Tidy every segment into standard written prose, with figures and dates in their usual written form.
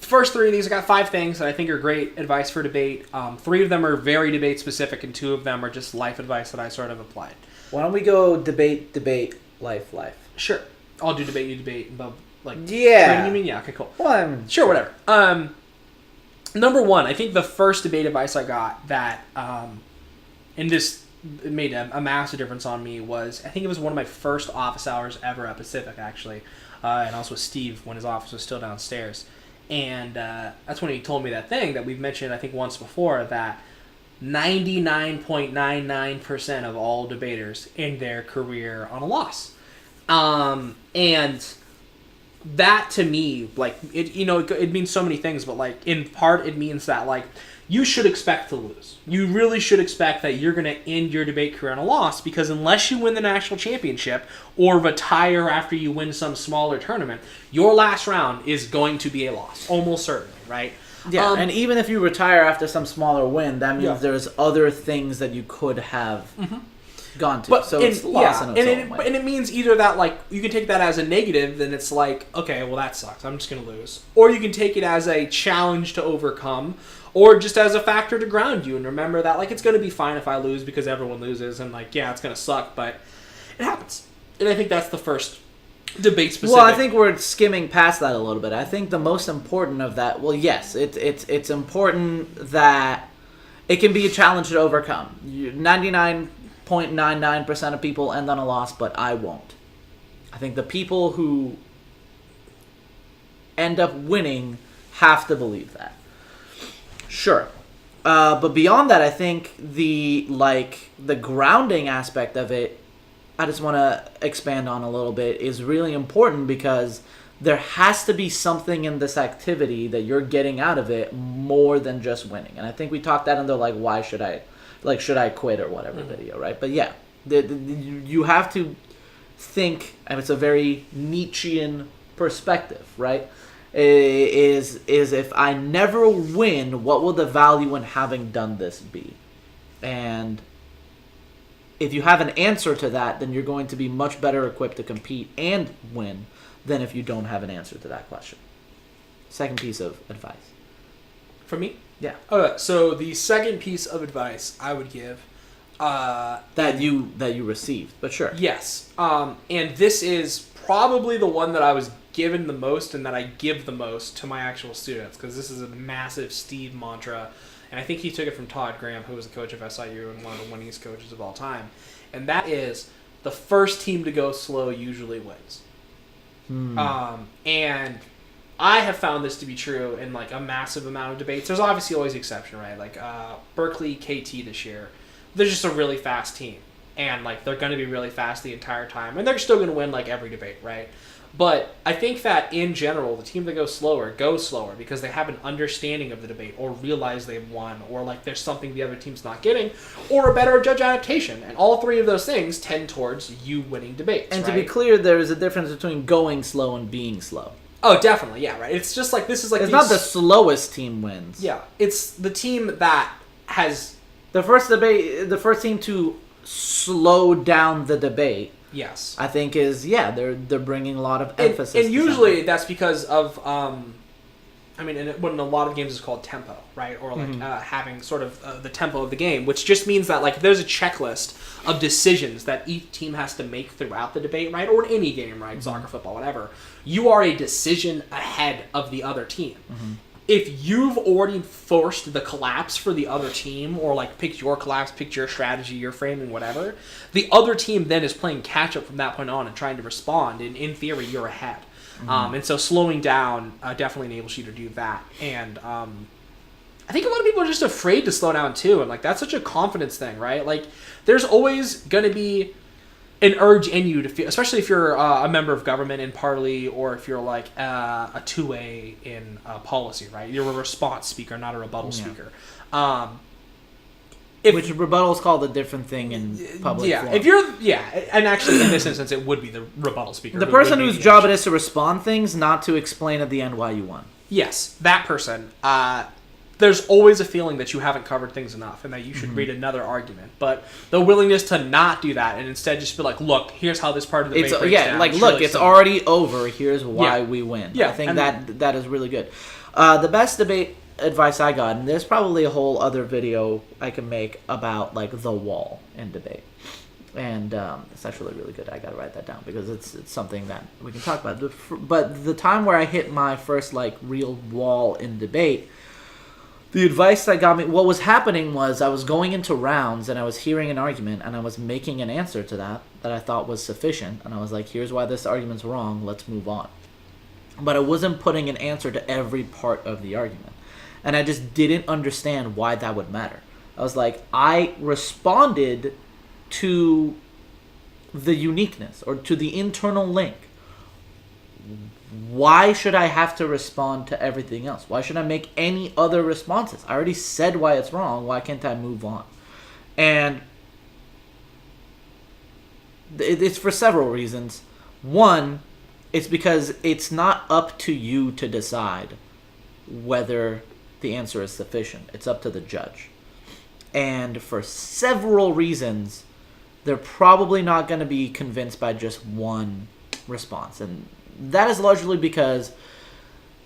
first 3 of these, I got 5 things that I think are great advice for debate. 3 of them are very debate specific, and 2 of them are just life advice that I sort of applied. Why don't we go debate, life? Sure. I'll do debate, you debate. Yeah. Training, you mean? Yeah, okay, cool. Well, sure, whatever. Number 1, I think the first debate advice I got that, and this made a massive difference on me was, I think it was one of my first office hours ever at Pacific, actually. And also with Steve when his office was still downstairs. And that's when he told me that thing that we've mentioned, I think, once before, that 99.99% of all debaters end their career on a loss. And that to me, it means so many things, but in part it means that you should expect to lose. You really should expect that you're going to end your debate career on a loss, because unless you win the national championship or retire after you win some smaller tournament, your last round is going to be a loss, almost certainly, right? Yeah, and even if you retire after some smaller win, that means there's other things that you could have gone to. So it's loss in its own way. And it means either that, you can take that as a negative, then it's okay, well, that sucks, I'm just going to lose. Or you can take it as a challenge to overcome, or just as a factor to ground you and remember that, it's going to be fine if I lose because everyone loses, and, it's going to suck, but it happens. And I think that's the first debate specific. Well, I think we're skimming past that a little bit. I think the most important of that, well, yes, it's important that it can be a challenge to overcome. 99.99% of people end on a loss, but I won't. I think the people who end up winning have to believe that. Sure. But beyond that, I think the grounding aspect of it, I just want to expand on a little bit, is really important, because there has to be something in this activity that you're getting out of it more than just winning. And I think we talked that in the why should I, should I quit or whatever video, right? But yeah, you have to think, and it's a very Nietzschean perspective, right? Is if I never win, what will the value in having done this be? And if you have an answer to that, then you're going to be much better equipped to compete and win than if you don't have an answer to that question. Second piece of advice. For me? Yeah. Okay, so the second piece of advice I would give... that you received, but sure. Yes. And this is probably the one that I was given the most and that I give the most to my actual students, because this is a massive Steve mantra, and I think he took it from Todd Graham, who was the coach of SIU and one of the winningest coaches of all time, and that is the first team to go slow usually wins. And I have found this to be true in a massive amount of debates. There's obviously always the exception, right? Berkeley KT this year, they're just a really fast team, and they're going to be really fast the entire time, and they're still going to win every debate, right? But I think that in general, the team that goes slower because they have an understanding of the debate, or realize they've won, or there's something the other team's not getting, or a better judge adaptation. And all 3 of those things tend towards you winning debates. And right? to be clear, there is a difference between going slow and being slow. Oh, definitely, yeah, right. It's just this is it's not the slowest team wins. Yeah, it's the team that has the first team to slow down the debate. Yes, I think they're bringing a lot of emphasis. And usually that's because of when a lot of games is called tempo, right? Or having sort of the tempo of the game, which just means that there's a checklist of decisions that each team has to make throughout the debate, right? Or in any game, right? Soccer, football, whatever. You are a decision ahead of the other team. If you've already forced the collapse for the other team, or picked your collapse, picked your strategy, your framing, whatever, the other team then is playing catch up from that point on and trying to respond. And in theory, you're ahead. And so slowing down definitely enables you to do that. And I think a lot of people are just afraid to slow down too. And that's such a confidence thing, right? There's always going to be an urge in you to feel, especially if you're a member of government in Parley, or if you're a 2A in policy, right? You're a response speaker, not a rebuttal speaker. Which rebuttal is called a different thing in public forum. And actually in this instance it would be the rebuttal speaker. The person whose job it is to respond things, not to explain at the end why you won. Yes, that person. there's always a feeling that you haven't covered things enough and that you should read another argument. But the willingness to not do that and instead just be like, look, here's how this part of the debate breaks down. Like, look, it's already over. Here's why we win. Yeah, I think that is really good. The best debate advice I got, and there's probably a whole other video I can make about, like, the wall in debate. And it's actually really good. I got to write that down because it's something that we can talk about. But the time where I hit my first, like, real wall in debate, the advice that got me... What was happening was I was going into rounds and I was hearing an argument and I was making an answer to that I thought was sufficient. And I was like, here's why this argument's wrong. Let's move on. But I wasn't putting an answer to every part of the argument. And I just didn't understand why that would matter. I was like, I responded to the uniqueness or to the internal link. Why should I have to respond to everything else? Why should I make any other responses? I already said why it's wrong. Why can't I move on? And it's for several reasons. One, it's because it's not up to you to decide whether the answer is sufficient. It's up to the judge. And for several reasons, they're probably not going to be convinced by just one response. And that is largely because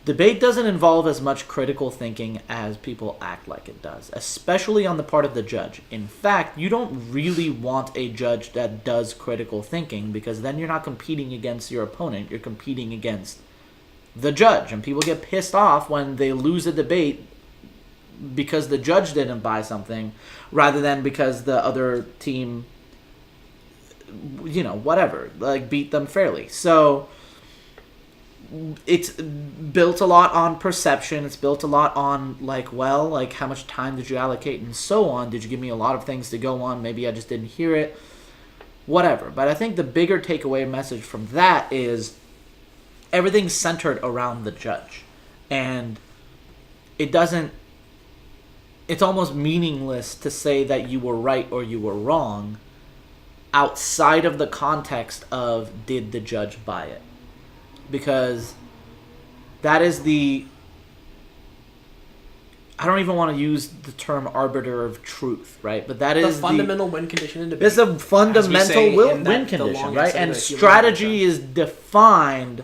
debate doesn't involve as much critical thinking as people act like it does, especially on the part of the judge. In fact, you don't really want a judge that does critical thinking because then you're not competing against your opponent. You're competing against the judge. And people get pissed off when they lose a debate because the judge didn't buy something rather than because the other team, whatever, like, beat them fairly. So it's built a lot on perception. It's built a lot on, like, how much time did you allocate and so on. Did you give me a lot of things to go on? Maybe I just didn't hear it. Whatever. But I think the bigger takeaway message from that is everything's centered around the judge. And it's almost meaningless to say that you were right or you were wrong outside of the context of did the judge buy it. Because that is I don't even want to use the term arbiter of truth, right? But that is the fundamental win condition in debate. It's a fundamental win condition, right? And strategy is defined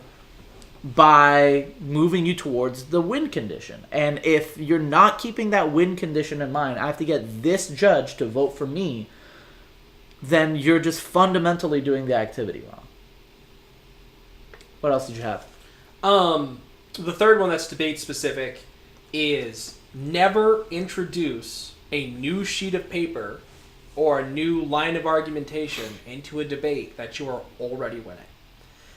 by moving you towards the win condition. And if you're not keeping that win condition in mind, I have to get this judge to vote for me, then you're just fundamentally doing the activity wrong. What else did you have? The third one that's debate specific is never introduce a new sheet of paper or a new line of argumentation into a debate that you are already winning.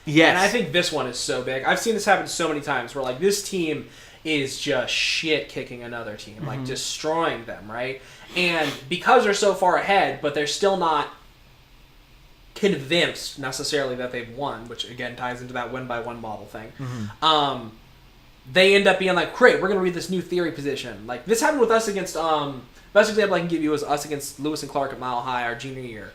Yes. And I think this one is so big. I've seen this happen so many times where, like, this team is just shit kicking another team, like destroying them, right? And because they're so far ahead, but they're still not convinced necessarily that they've won, which again ties into that win by one model thing. They end up being like, great, we're going to read this new theory position. Like, this happened with us against, best example I can give you is us against Lewis and Clark at Mile High our junior year.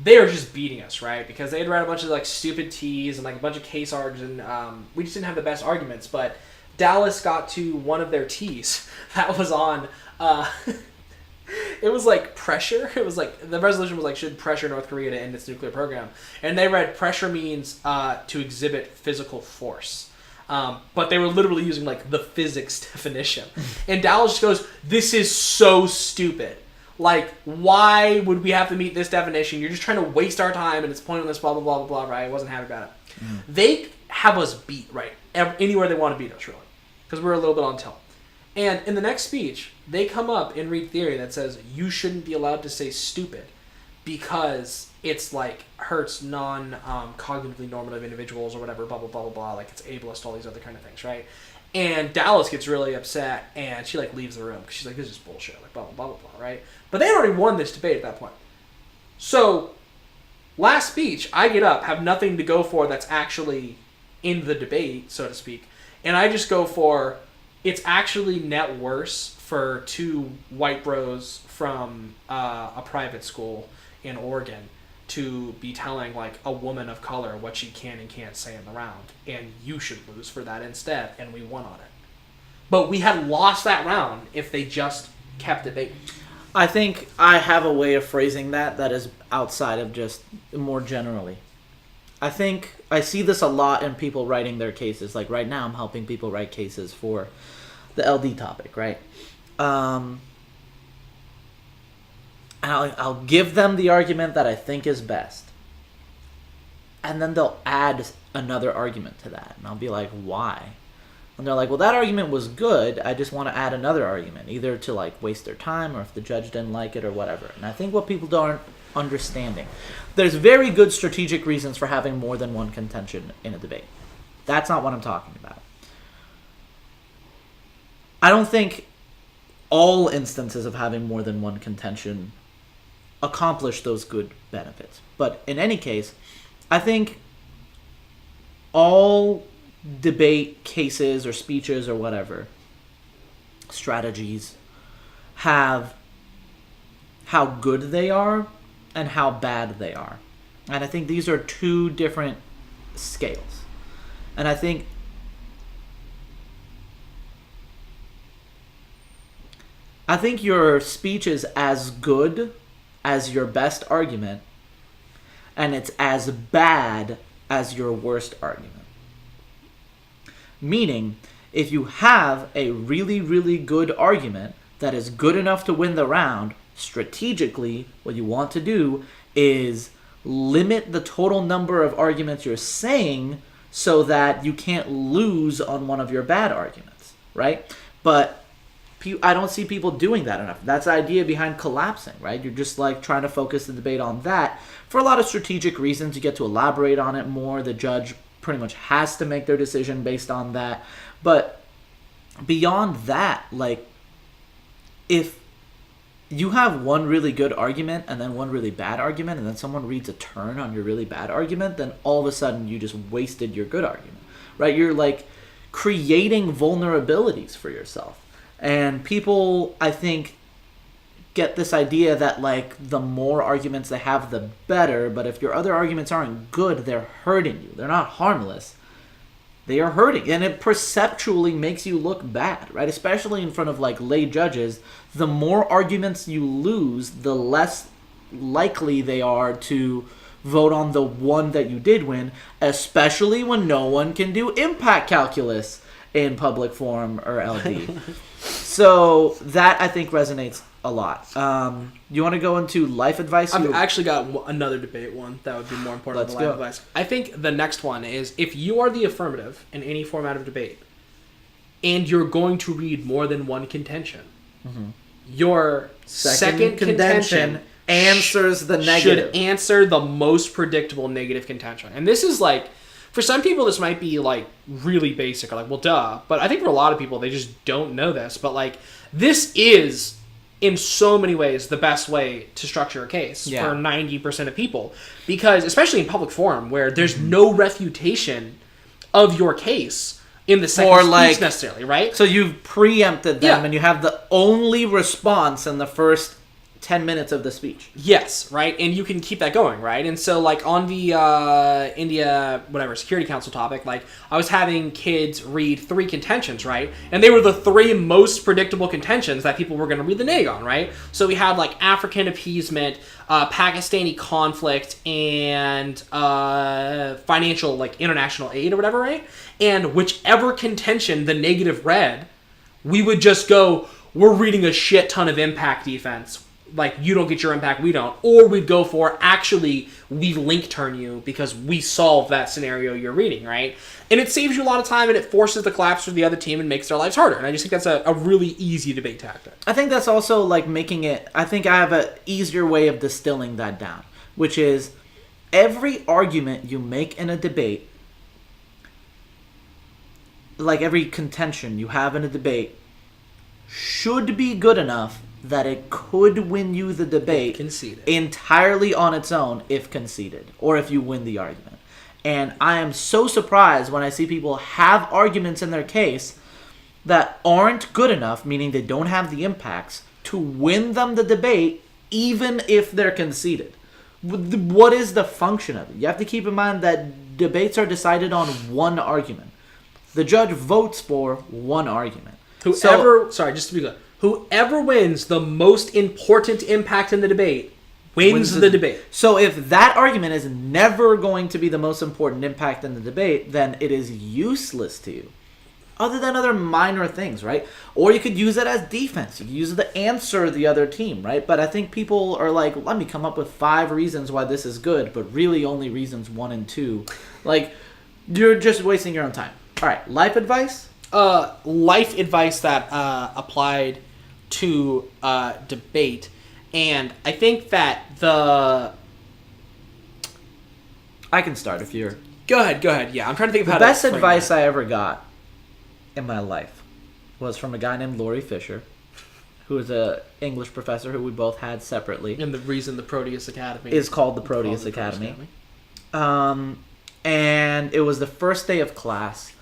They were just beating us, right? Because they had read a bunch of, like, stupid T's and, like, a bunch of case args, and we just didn't have the best arguments. But Dallas got to one of their T's that was on, it was, like, pressure. It was, like, the resolution was, like, should pressure North Korea to end its nuclear program. And they read pressure means to exhibit physical force. But they were literally using, like, the physics definition. And Dallas just goes, this is so stupid. Like, why would we have to meet this definition? You're just trying to waste our time, and it's pointless, blah, blah, blah, blah, blah, right? I wasn't happy about it. They have us beat, right? Anywhere they want to beat us, really. Because we're a little bit on tilt. And in the next speech, they come up and read theory that says you shouldn't be allowed to say stupid because it's, like, hurts non-cognitively normative individuals or whatever, blah, blah, blah, blah, blah. Like, it's ableist, all these other kind of things, right? And Dallas gets really upset, and she, like, leaves the room. Because she's like, this is bullshit, like, blah, blah, blah, blah, blah, right? But they had already won this debate at that point. So, last speech, I get up, have nothing to go for that's actually in the debate, so to speak. And I just go for, it's actually net worse for two white bros from a private school in Oregon to be telling, like, a woman of color what she can and can't say in the round. And you should lose for that instead. And we won on it. but we had lost that round if they just kept debating. I think I have a way of phrasing that is outside of just more generally. I think I see this a lot in people writing their cases. Like right now, I'm helping people write cases for the LD topic, right? And I'll give them the argument that I think is best. And then they'll add another argument to that. And I'll be like, why? And they're like, well, that argument was good. I just want to add another argument, either to like waste their time or if the judge didn't like it or whatever. And I think what people aren't understanding, there's very good strategic reasons for having more than one contention in a debate. That's not what I'm talking about. I don't think all instances of having more than one contention accomplish those good benefits. But in any case, I think all debate cases or speeches or whatever strategies have how good they are and how bad they are. And I think these are two different scales. And I think your speech is as good as your best argument, and it's as bad as your worst argument. Meaning, if you have a really, really good argument that is good enough to win the round, strategically, what you want to do is limit the total number of arguments you're saying so that you can't lose on one of your bad arguments, right? But I don't see people doing that enough. That's the idea behind collapsing, right? You're just like trying to focus the debate on that. For a lot of strategic reasons, you get to elaborate on it more. The judge pretty much has to make their decision based on that. But beyond that, like, if you have one really good argument and then one really bad argument, and then someone reads a turn on your really bad argument, then all of a sudden you just wasted your good argument, right? You're like creating vulnerabilities for yourself. And people, I think, get this idea that, like, the more arguments they have, the better. But if your other arguments aren't good, they're hurting you. They're not harmless. They are hurting. And it perceptually makes you look bad, right? Especially in front of, like, lay judges. The more arguments you lose, the less likely they are to vote on the one that you did win, especially when no one can do impact calculus in public forum or LD. So that, I think, resonates a lot. You want to go into life advice? I've actually got another debate one that would be more important than life advice. I think the next one is, if you are the affirmative in any format of debate and you're going to read more than one contention, your second contention answers the negative. Should answer the most predictable negative contention. And this is like, for some people, this might be, like, really basic, or like, well, duh. But I think for a lot of people, they just don't know this. But, like, this is, in so many ways, the best way to structure a case for 90% of people. Because, especially in public forum, where there's no refutation of your case in the second speech necessarily, right? So you've preempted them, and you have the only response in the first 10 minutes of the speech. Yes, right? And you can keep that going, right? And so, like, on the India, Security Council topic, like, I was having kids read 3 contentions, right? And they were the 3 most predictable contentions that people were going to read the neg on, right? So we had, like, African appeasement, Pakistani conflict, and financial, like, international aid or whatever, right? And whichever contention the negative read, we would just go, we're reading a shit ton of impact defense. Like, you don't get your impact, we don't. Or we'd go for, actually, we link turn you because we solve that scenario you're reading, right? And it saves you a lot of time, and it forces the collapse for the other team and makes their lives harder. And I just think that's a really easy debate tactic. I think that's also, like, making it... I think I have an easier way of distilling that down, which is every argument you make in a debate, like every contention you have in a debate, should be good enough that it could win you the debate entirely on its own if conceded, or if you win the argument. And I am so surprised when I see people have arguments in their case that aren't good enough, meaning they don't have the impacts, to win them the debate even if they're conceded. What is the function of it? You have to keep in mind that debates are decided on one argument. The judge votes for one argument. Sorry, just to be clear. Whoever wins the most important impact in the debate wins the debate. So if that argument is never going to be the most important impact in the debate, then it is useless to you. Other than other minor things, right? Or you could use it as defense. You could use it to answer the other team, right? But I think people are like, let me come up with 5 reasons why this is good, but really only reasons 1 and 2. Like, you're just wasting your own time. All right, life advice? Life advice that applied to debate. And I think that I can start if you're... Go ahead. Yeah, I'm trying to think of how The to best frame advice that. I ever got in my life was from a guy named Laurie Fisher, who is a English professor who we both had separately. And the reason the Proteus Academy is called the Proteus Academy. And it was the first day of class,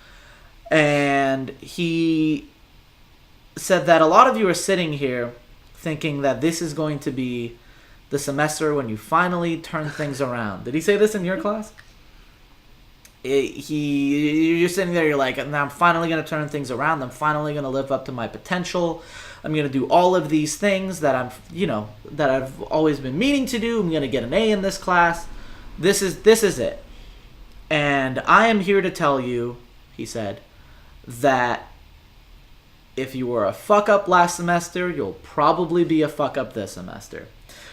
and he said that a lot of you are sitting here thinking that this is going to be the semester when you finally turn things around. Did he say this in your class? You're sitting there, you're like, now I'm finally going to turn things around. I'm finally going to live up to my potential. I'm going to do all of these things that that I've always been meaning to do. I'm going to get an A in this class. This is it. And I am here to tell you, he said, that if you were a fuck up last semester, you'll probably be a fuck up this semester.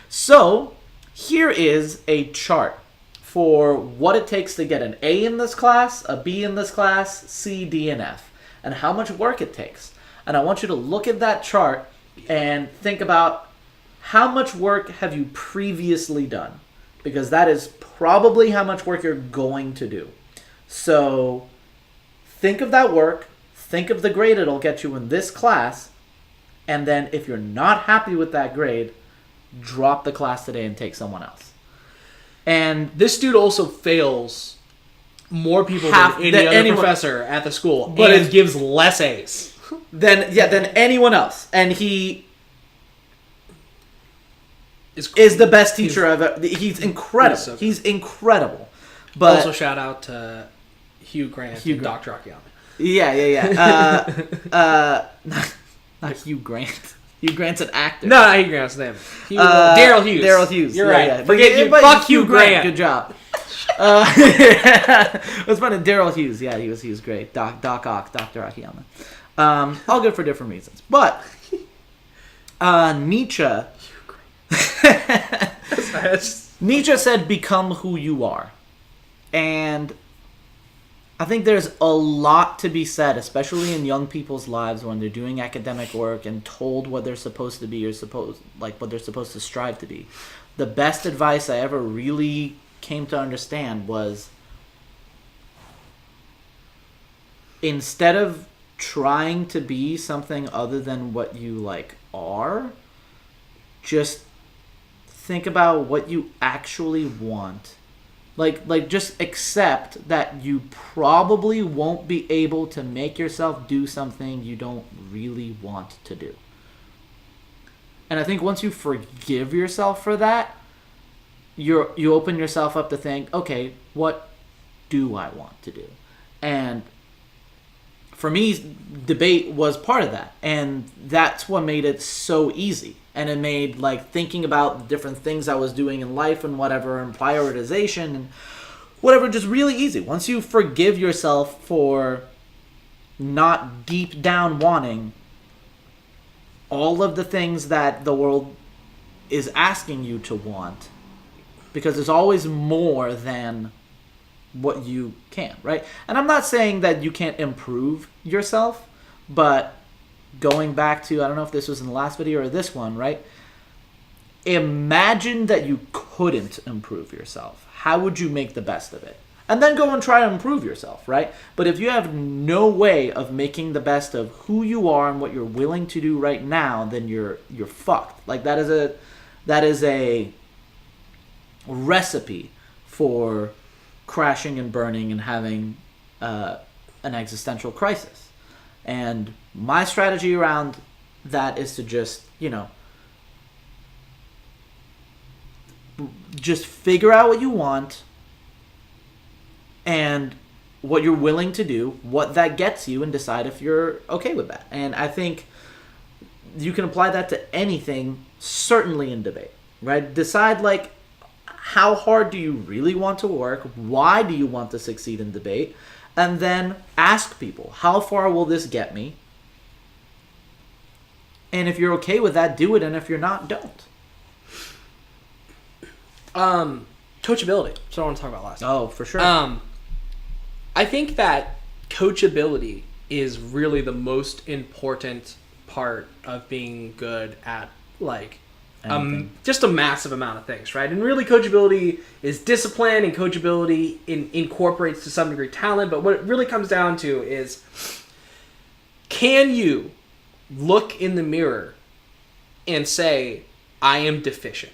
So, here is a chart for what it takes to get an A in this class, a B in this class, C, D, and F, and how much work it takes. And I want you to look at that chart and think about how much work have you previously done, because that is probably how much work you're going to do. So think of that work, think of the grade it'll get you in this class, and then if you're not happy with that grade, drop the class today and take someone else. And this dude also fails more people than any other professor at the school, but it gives less A's than anyone else. And he is the best teacher I've ever. He's incredible. He's incredible. But also shout out to Hugh Grant and Dr. Akiyama. Yeah. Not Hugh Grant. Hugh Grant's an actor. No, not Hugh Grant's name. Daryl Hughes. Daryl Hughes. You're right. Yeah. Forget you. Fuck Hugh Grant. Good job. It was funny. Daryl Hughes. Yeah, he was great. Doc Ock, Dr. Akiyama. All good for different reasons. But Nietzsche. Nietzsche said, "Become who you are," and I think there's a lot to be said, especially in young people's lives when they're doing academic work and told what they're supposed to be or what they're supposed to strive to be. The best advice I ever really came to understand was, instead of trying to be something other than what you are, just think about what you actually want. Just accept that you probably won't be able to make yourself do something you don't really want to do. And I think once you forgive yourself for that, you open yourself up to think, okay, what do I want to do? And for me, debate was part of that. And that's what made it so easy. And it made thinking about the different things I was doing in life and whatever, and prioritization and whatever, just really easy. Once you forgive yourself for not deep down wanting all of the things that the world is asking you to want, because there's always more than what you can, right? And I'm not saying that you can't improve yourself, but going back to, I don't know if this was in the last video or this one, right? Imagine that you couldn't improve yourself. How would you make the best of it? And then go and try to improve yourself, right? But if you have no way of making the best of who you are and what you're willing to do right now, then you're fucked. That is a recipe for crashing and burning and having an existential crisis. And my strategy around that is to just figure out what you want and what you're willing to do, what that gets you, and decide if you're okay with that. And I think you can apply that to anything, certainly in debate, right? Decide, like, how hard do you really want to work? Why do you want to succeed in debate? And then ask people, how far will this get me? And if you're okay with that, do it. And if you're not, don't. Coachability. That's what I want to talk about last. Oh, for sure. I think that coachability is really the most important part of being good at, like, just a massive amount of things, right? And really, coachability is discipline, and coachability incorporates to some degree talent. But what it really comes down to is, can you look in the mirror and say, I am deficient?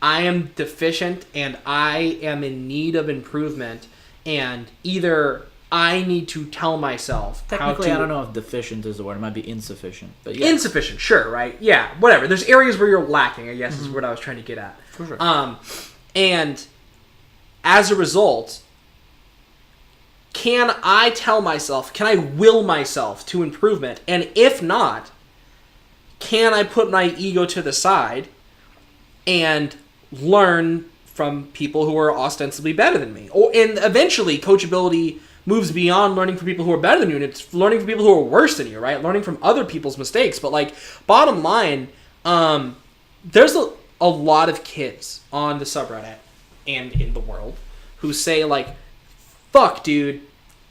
I am deficient and I am in need of improvement, and either I need to tell myself Technically, how to... I don't know if deficient is the word. It might be insufficient. But yeah. Insufficient, sure, right? Yeah, whatever. There's areas where you're lacking, I guess, is what I was trying to get at. For sure. And as a result, can I tell myself, can I will myself to improvement? And if not, can I put my ego to the side and learn from people who are ostensibly better than me? And eventually, coachability moves beyond learning from people who are better than you, and it's learning from people who are worse than you, right? Learning from other people's mistakes. But, like, bottom line, there's a lot of kids on the subreddit and in the world who say, like, fuck, dude,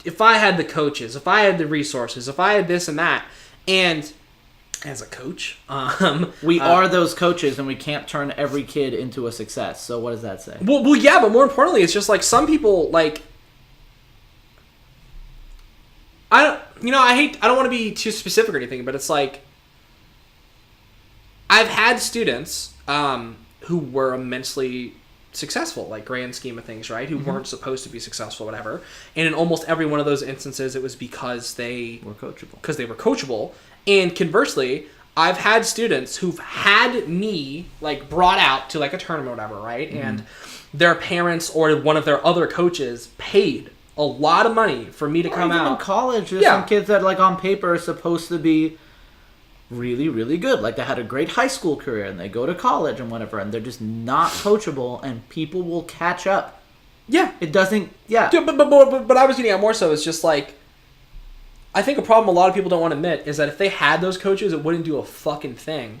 if I had the coaches, if I had the resources, if I had this and that, and as a coach, we are those coaches, and we can't turn every kid into a success. So what does that say? Well, yeah, but more importantly, it's just like some people, like, I don't want to be too specific or anything, but it's like, I've had students who were immensely successful, like, grand scheme of things, right? Who weren't supposed to be successful, whatever. And in almost every one of those instances, it was because they We're coachable. Because they were coachable. And conversely, I've had students who've had me, like, brought out to, like, a tournament or whatever, right? And their parents or one of their other coaches paid a lot of money for me to come even out. in college, there's some kids that, like, on paper are supposed to be really, really good. Like, they had a great high school career, and they go to college and whatever, and they're just not coachable, and people will catch up. Yeah. It doesn't... Yeah. Dude, but I was getting at more so, it's just like, I think a problem a lot of people don't want to admit is that if they had those coaches, it wouldn't do a fucking thing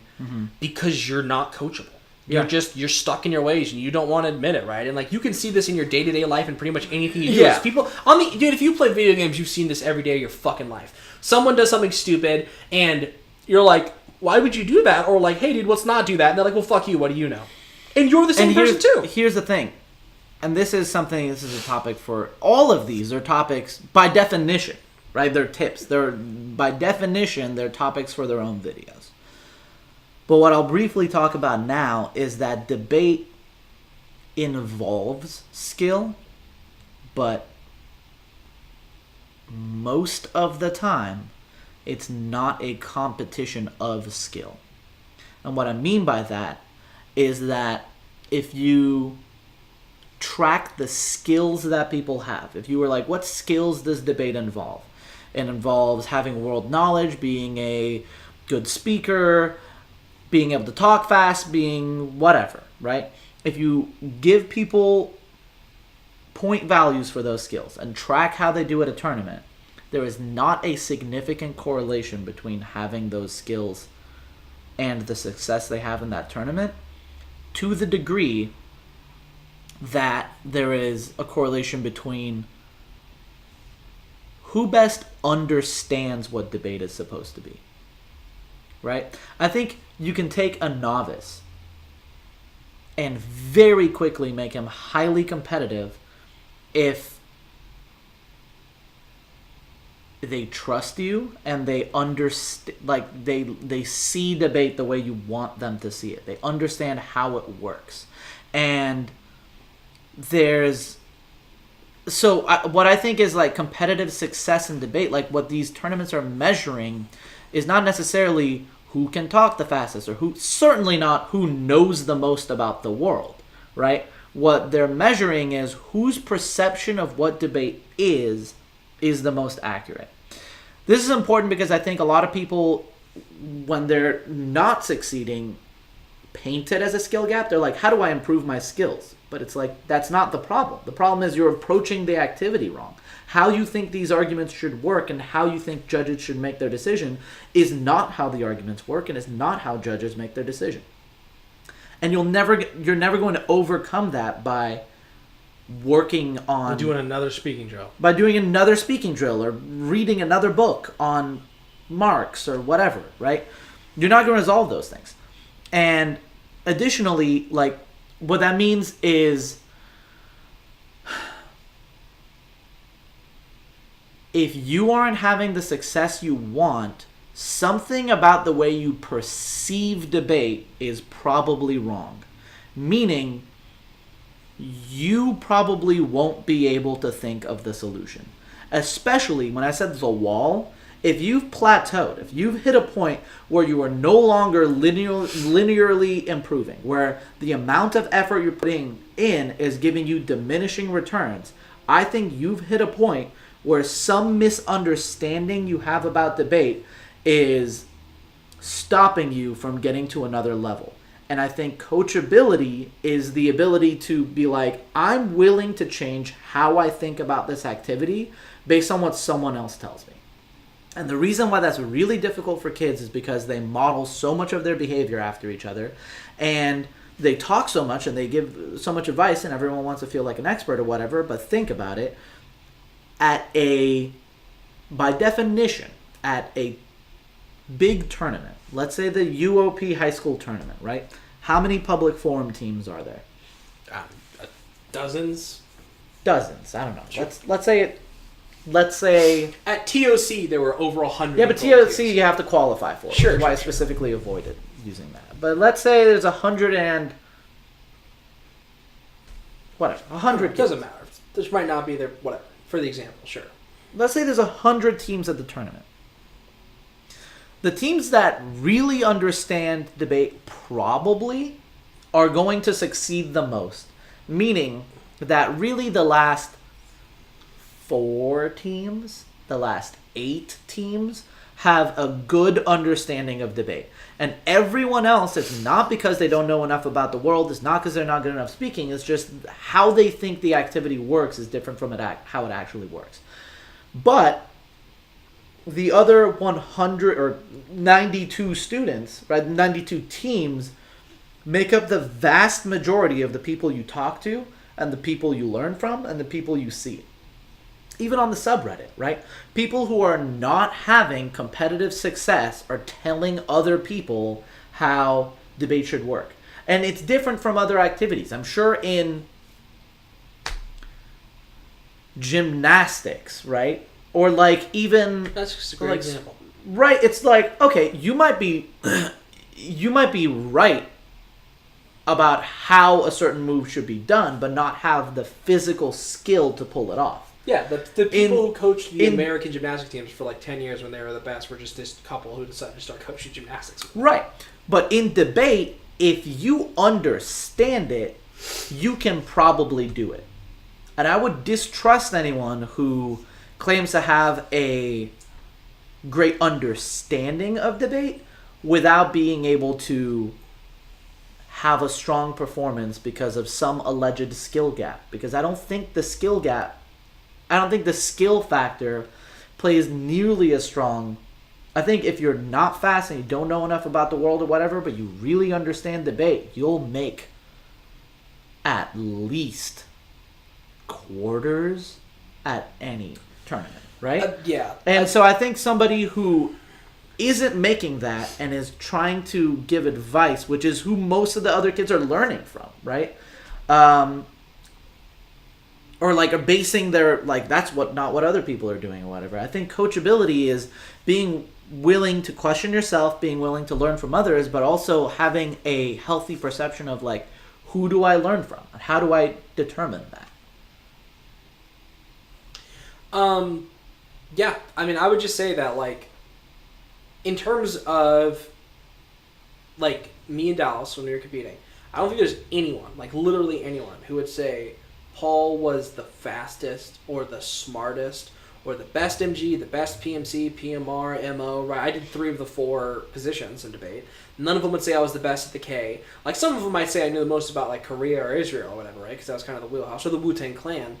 because you're not coachable. You're stuck in your ways and you don't want to admit it, right? And, like, you can see this in your day-to-day life and pretty much anything you do. Yeah. People dude, if you play video games, you've seen this every day of your fucking life. Someone does something stupid and you're like, why would you do that? Or, like, hey, dude, let's not do that. And they're like, well, fuck you, what do you know? And you're the same person too. Here's the thing. And this is a topic for all of these. They're topics by definition, right? They're tips. By definition, they're topics for their own videos. But what I'll briefly talk about now is that debate involves skill, but most of the time, it's not a competition of skill. And what I mean by that is that if you track the skills that people have, if you were like, what skills does debate involve? It involves having world knowledge, being a good speaker, being able to talk fast, being whatever, right? If you give people point values for those skills and track how they do at a tournament, there is not a significant correlation between having those skills and the success they have in that tournament, to the degree that there is a correlation between who best understands what debate is supposed to be. Right? I think you can take a novice and very quickly make him highly competitive if they trust you and they understand, like, they see debate the way you want them to see it. They understand how it works. And what I think is, like, competitive success in debate, like what these tournaments are measuring, is not necessarily who can talk the fastest, or certainly not who knows the most about the world, right? What they're measuring is whose perception of what debate is the most accurate. This is important because I think a lot of people, when they're not succeeding, paint it as a skill gap. They're like, how do I improve my skills? But it's like, that's not the problem. The problem is you're approaching the activity wrong. How you think these arguments should work and how you think judges should make their decision is not how the arguments work and is not how judges make their decision. And you're never going to overcome that by working on... Doing another speaking drill. By doing another speaking drill or reading another book on Marx or whatever, right? You're not going to resolve those things. And additionally, like, what that means is if you aren't having the success you want, something about the way you perceive debate is probably wrong. Meaning, you probably won't be able to think of the solution. Especially when I said there's a wall, if you've plateaued, if you've hit a point where you are no longer linearly improving, where the amount of effort you're putting in is giving you diminishing returns, I think you've hit a point where some misunderstanding you have about debate is stopping you from getting to another level. And I think coachability is the ability to be like, I'm willing to change how I think about this activity based on what someone else tells me. And the reason why that's really difficult for kids is because they model so much of their behavior after each other, and they talk so much and they give so much advice, and everyone wants to feel like an expert or whatever. But think about it, by definition, at a big tournament, let's say the UOP high school tournament, right? How many public forum teams are there? Dozens. Dozens. I don't know. Sure. Let's say at TOC there were over 100. Yeah, but TOC you have to qualify for. Sure. Which is why I specifically avoided using that. But let's say there's 100 and whatever, 100. Doesn't matter. This might not be there. Whatever. For the example, sure. Let's say there's 100 teams at the tournament. The teams that really understand debate probably are going to succeed the most. Meaning that really the last 4 teams, the last 8 teams have a good understanding of debate. And everyone else, it's not because they don't know enough about the world, it's not because they're not good enough speaking, it's just how they think the activity works is different from how it actually works. But the other 100 or 92 students, right, 92 teams make up the vast majority of the people you talk to and the people you learn from and the people you see. Even on the subreddit, right? People who are not having competitive success are telling other people how debate should work. And it's different from other activities. I'm sure in gymnastics, right? Or like even... That's just a great example. Right, it's like, okay, you might be right about how a certain move should be done, but not have the physical skill to pull it off. Yeah, the people who coached the American gymnastics teams for like 10 years when they were the best were just this couple who decided to start coaching gymnastics. Right. But in debate, if you understand it, you can probably do it. And I would distrust anyone who claims to have a great understanding of debate without being able to have a strong performance because of some alleged skill gap. Because I don't think the skill factor plays nearly as strong. I think if you're not fast and you don't know enough about the world or whatever, but you really understand debate, you'll make at least quarters at any tournament, right? Yeah. And so I think somebody who isn't making that and is trying to give advice, which is who most of the other kids are learning from, right? Or like are basing their, like, that's not what other people are doing or whatever. I think coachability is being willing to question yourself, being willing to learn from others, but also having a healthy perception of like, who do I learn from? And how do I determine that? Yeah, I mean, I would just say that, like, in terms of, like, me and Dallas when we were competing, I don't think there's anyone, like literally anyone, who would say Paul was the fastest or the smartest or the best MG, the best PMC, PMR, MO, right? I did 3 of the 4 positions in debate. None of them would say I was the best at the K. Like, some of them might say I knew the most about, like, Korea or Israel or whatever, right? Because that was kind of the wheelhouse. Or the Wu-Tang Clan,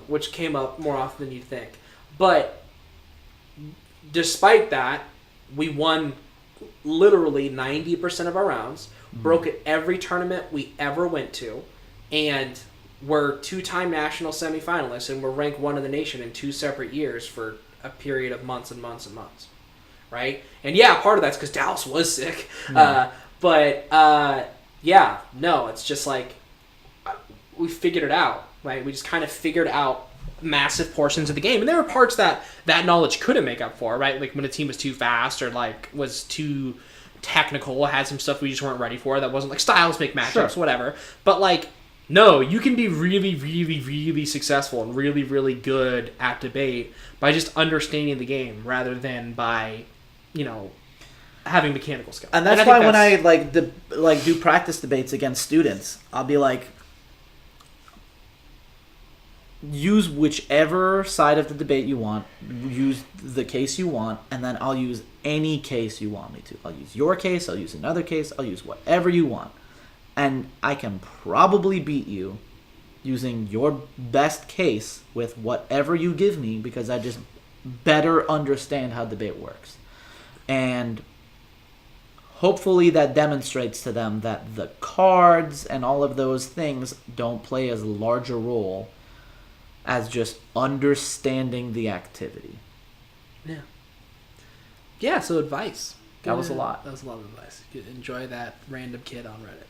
which came up more often than you'd think. But despite that, we won literally 90% of our rounds, broke at every tournament we ever went to, and we're 2-time national semifinalists, and we're ranked 1 in the nation in 2 separate years for a period of months and months and months, right? And yeah, part of that's because Dallas was sick, it's just like we figured it out, right? We just kind of figured out massive portions of the game, and there were parts that knowledge couldn't make up for, right? Like when a team was too fast or like was too technical, had some stuff we just weren't ready for that wasn't like styles make matchups, whatever. But like, no, you can be really, really, really successful and really, really good at debate by just understanding the game rather than by, having mechanical skill. And that's why when I do practice debates against students, I'll be like, use whichever side of the debate you want, use the case you want, and then I'll use any case you want me to. I'll use your case, I'll use another case, I'll use whatever you want. And I can probably beat you using your best case with whatever you give me because I just better understand how debate works. And hopefully that demonstrates to them that the cards and all of those things don't play as large a role as just understanding the activity. Yeah. Yeah, so advice. That was a lot. That was a lot of advice. Enjoy that random kid on Reddit.